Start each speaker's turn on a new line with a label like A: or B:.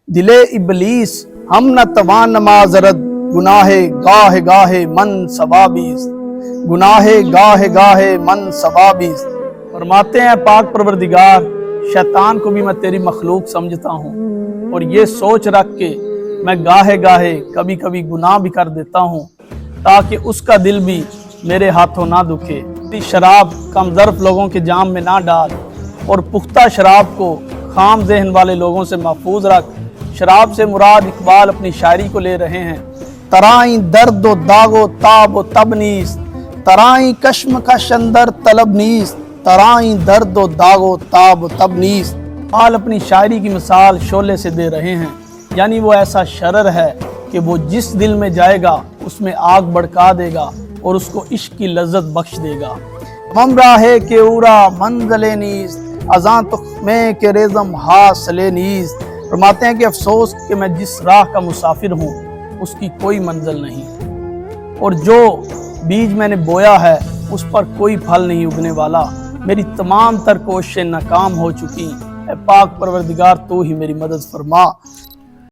A: दिले इबलीस हम न तवान नमाजरत गुनाहे गाहे गाहे मन सवाबीस गुनाहे गाहे गाहे मन सवाबीस। फरमाते हैं पाक परवरदिगार, शैतान को भी मैं तेरी मखलूक समझता हूँ और ये सोच रख के मैं गाहे गाहे कभी कभी गुनाह भी कर देता हूँ ताकि उसका दिल भी मेरे हाथों ना दुखे। शराब कमज़र्फ लोगों के जाम में ना डाल और पुख्ता शराब को खाम जहन वाले लोगों से महफूज रख। शराब से मुराद इकबाल अपनी शायरी को ले रहे हैं। तराई दर्द व दागो ताब व तबनीस तराई कश्म का शंदर तलब नीस तराई दर्द व दागो ताब व तबनीस। इकबाल अपनी शायरी की मिसाल शोले से दे रहे हैं, यानी वो ऐसा शरर है कि वो जिस दिल में जाएगा उसमें आग भड़का देगा और उसको इश्क की लज्जत बख्श देगा। ममराहे के उरा मंजले नीस अजां तुख में के रेज़म हासले नीस। फरमाते हैं कि अफसोस कि मैं जिस राह का मुसाफिर हूँ उसकी कोई मंजिल नहीं और जो बीज मैंने बोया है उस पर कोई फल नहीं उगने वाला। मेरी तमाम तर कोशिशें नाकाम हो चुकी। ऐ पाक परवरदिगार, तू ही मेरी मदद फरमा।